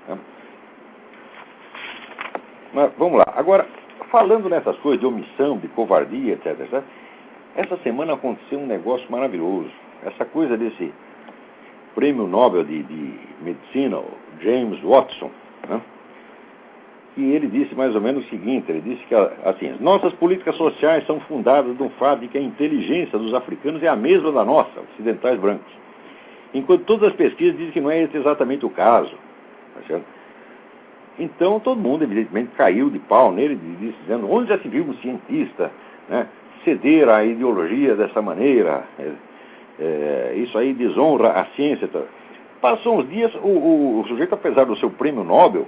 né? Mas vamos lá. Agora, falando nessas coisas de omissão, de covardia, etc., etc., essa semana aconteceu um negócio maravilhoso. Essa coisa desse prêmio Nobel de Medicina, o James Watson, né? E ele disse mais ou menos o seguinte, ele disse que, assim, as nossas políticas sociais são fundadas no fato de que a inteligência dos africanos é a mesma da nossa, ocidentais brancos. Enquanto todas as pesquisas dizem que não é esse exatamente o caso. Tá certo? Então, todo mundo, evidentemente, caiu de pau nele, dizendo, onde já se viu um cientista, né, ceder à ideologia dessa maneira? Isso aí desonra a ciência. Tá? Passou uns dias, o sujeito, apesar do seu prêmio Nobel,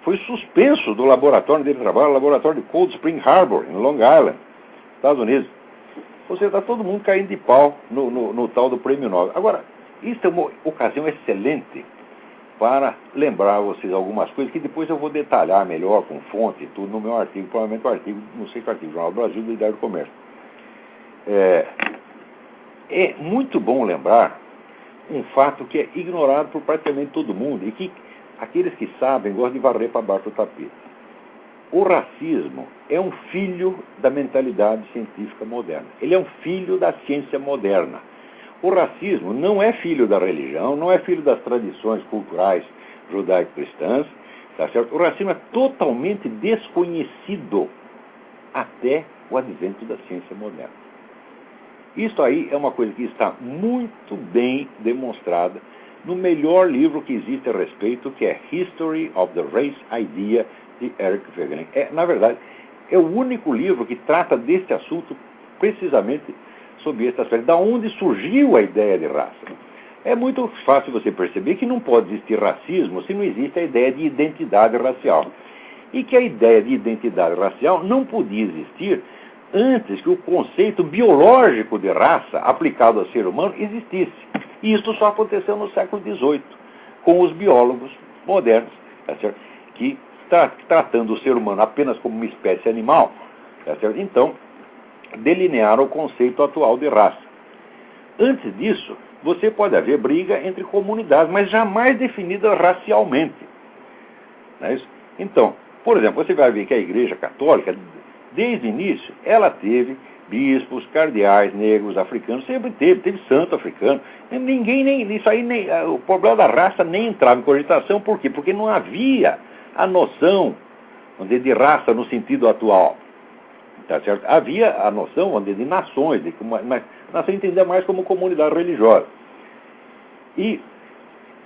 foi suspenso do laboratório onde ele trabalha, o laboratório de Cold Spring Harbor, em Long Island, Estados Unidos. Ou seja, está todo mundo caindo de pau no tal do prêmio Nobel. Agora, isso é uma ocasião excelente para lembrar a vocês algumas coisas que depois eu vou detalhar melhor com fonte e tudo no meu artigo, provavelmente o artigo, não sei se o artigo do Jornal do Brasil do Diário do Comércio. É muito bom lembrar um fato que é ignorado por praticamente todo mundo e que aqueles que sabem gostam de varrer para baixo do tapete. O racismo é um filho da mentalidade científica moderna. Ele é um filho da ciência moderna. O racismo não é filho da religião, não é filho das tradições culturais judaico-cristãs, tá certo? O racismo é totalmente desconhecido até o advento da ciência moderna. Isso aí é uma coisa que está muito bem demonstrada no melhor livro que existe a respeito, que é History of the Race Idea, de Eric Wegener. Na verdade, é o único livro que trata deste assunto precisamente sobre esse aspecto, da onde surgiu a ideia de raça. É muito fácil você perceber que não pode existir racismo se não existe a ideia de identidade racial. E que a ideia de identidade racial não podia existir antes que o conceito biológico de raça aplicado ao ser humano existisse. E isso só aconteceu no século XVIII, com os biólogos modernos, tá certo? Que, tratando o ser humano apenas como uma espécie animal, tá certo? Então, delinearam o conceito atual de raça. Antes disso, você pode haver briga entre comunidades, mas jamais definida racialmente. Não é isso? Então, por exemplo, você vai ver que a Igreja Católica, desde o início, ela teve bispos, cardeais, negros, africanos, sempre teve santo africano. O problema da raça nem entrava em cogitação, por quê? Porque não havia a noção de raça no sentido atual. Tá certo? Havia a noção de nações, mas nação entender mais como comunidade religiosa. E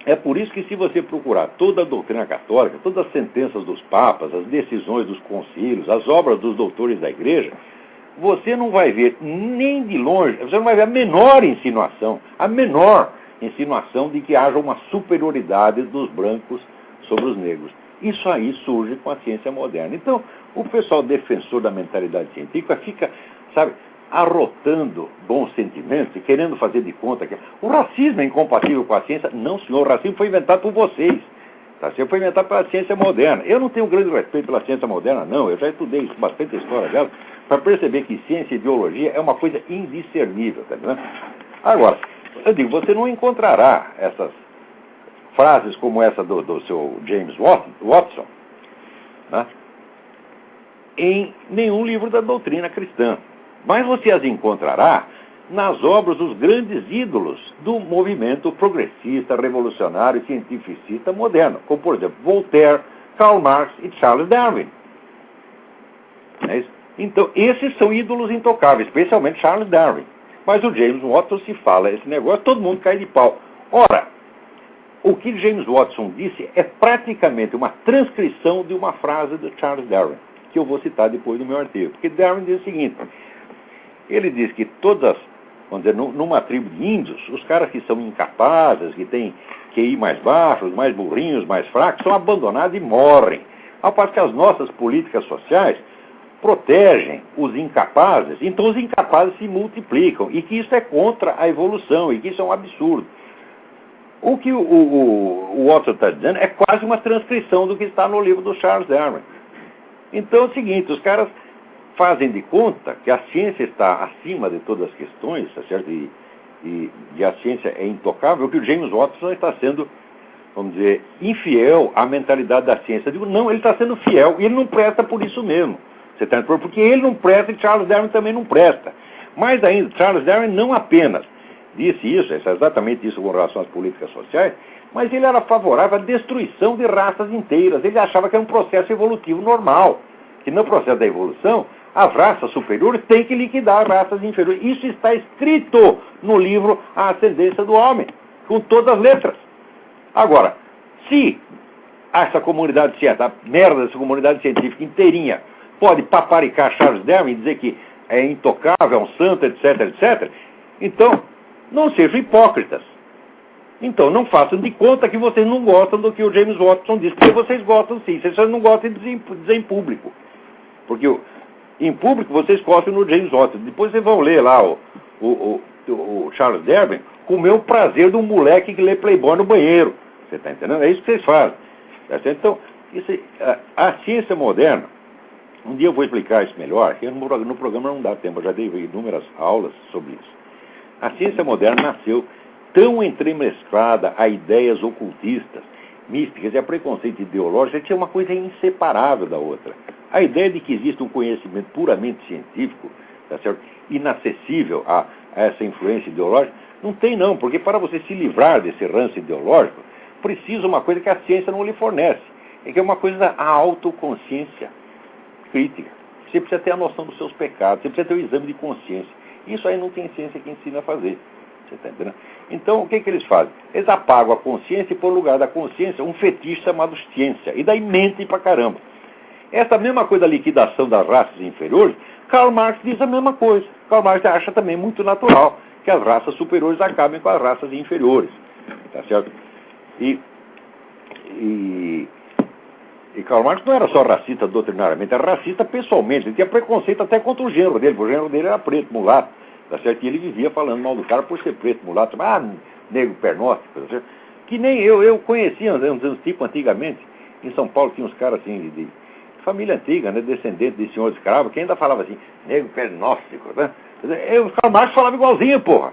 é por isso que, se você procurar toda a doutrina católica, todas as sentenças dos papas, as decisões dos concílios, as obras dos doutores da igreja, você não vai ver nem de longe, você não vai ver a menor insinuação de que haja uma superioridade dos brancos sobre os negros. Isso aí surge com a ciência moderna. Então, o pessoal defensor da mentalidade científica fica, sabe, arrotando bons sentimentos e querendo fazer de conta que o racismo é incompatível com a ciência. Não, senhor, o racismo foi inventado por vocês. Tá? Foi inventado pela ciência moderna. Eu não tenho grande respeito pela ciência moderna, não. Eu já estudei bastante a história dela para perceber que ciência e ideologia é uma coisa indiscernível. Tá vendo? Agora, eu digo, você não encontrará essas frases como essa do seu James Watson, né, em nenhum livro da doutrina cristã. Mas você as encontrará nas obras dos grandes ídolos do movimento progressista, revolucionário e cientificista moderno, como, por exemplo, Voltaire, Karl Marx e Charles Darwin. É isso? Então, esses são ídolos intocáveis, especialmente Charles Darwin. Mas o James Watson, se fala esse negócio, todo mundo cai de pau. Ora, o que James Watson disse é praticamente uma transcrição de uma frase de Charles Darwin, que eu vou citar depois no meu artigo. Porque Darwin diz o seguinte, ele diz que todas, vamos dizer, numa tribo de índios, os caras que são incapazes, que têm QI mais baixos, mais burrinhos, mais fracos, são abandonados e morrem. Ao passo que as nossas políticas sociais protegem os incapazes, então os incapazes se multiplicam, e que isso é contra a evolução, e que isso é um absurdo. O que o Watson está dizendo é quase uma transcrição do que está no livro do Charles Darwin. Então é o seguinte, os caras fazem de conta que a ciência está acima de todas as questões, tá certo? E a ciência é intocável, que o James Watson está sendo vamos dizer, infiel à mentalidade da ciência. Eu digo, não, ele está sendo fiel, e ele não presta por isso mesmo. Você está entendendo? Porque ele não presta e Charles Darwin também não presta. Mais ainda, Charles Darwin não apenas disse isso, é exatamente isso com relação às políticas sociais, mas ele era favorável à destruição de raças inteiras. Ele achava que era um processo evolutivo normal, que no processo da evolução, as raças superiores têm que liquidar as raças inferiores. Isso está escrito no livro A Ascendência do Homem, com todas as letras. Agora, se essa comunidade científica, a merda dessa comunidade científica inteirinha, pode paparicar Charles Darwin e dizer que é intocável, é um santo, etc, etc, então, não sejam hipócritas. Então, não façam de conta que vocês não gostam do que o James Watson disse, porque vocês gostam sim, vocês só não gostam de dizer em público. Porque em público vocês gostam no James Watson. Depois vocês vão ler lá o Charles Darwin com o meu prazer de um moleque que lê Playboy no banheiro. Você está entendendo? É isso que vocês fazem. Tá certo? Então, a ciência moderna, um dia eu vou explicar isso melhor, que no programa não dá tempo, eu já dei inúmeras aulas sobre isso. A ciência moderna nasceu tão entremesclada a ideias ocultistas, místicas e a preconceito ideológico, que é uma coisa inseparável da outra. A ideia de que existe um conhecimento puramente científico, tá certo? Inacessível a essa influência ideológica, não tem não, porque para você se livrar desse ranço ideológico, precisa uma coisa que a ciência não lhe fornece, é que é uma coisa da autoconsciência crítica. Você precisa ter a noção dos seus pecados, você precisa ter o exame de consciência. Isso aí não tem ciência que ensina a fazer. Você está entendendo? Então, o que eles fazem? Eles apagam a consciência e, por lugar da consciência, um fetiche chamado ciência. E daí mentem pra caramba. Essa mesma coisa da liquidação das raças inferiores, Karl Marx diz a mesma coisa. Karl Marx acha também muito natural que as raças superiores acabem com as raças inferiores. Tá certo? E Karl Marx não era só racista doutrinariamente, era racista pessoalmente. Ele tinha preconceito até contra o genro dele, porque o genro dele era preto, mulato. Tá certo? E ele vivia falando mal do cara por ser preto, mulato, negro pernóstico, tá certo? Que nem eu conhecia uns tipos antigamente, em São Paulo tinha uns caras assim, de família antiga, né, descendente de senhor escravo, que ainda falava assim, negro pernóstico, né? O Karl Marx falava igualzinho, porra.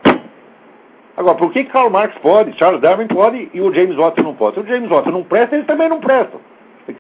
Agora, por que Karl Marx pode, Charles Darwin pode e o James Watson não pode? Se o James Watson não presta, eles também não prestam.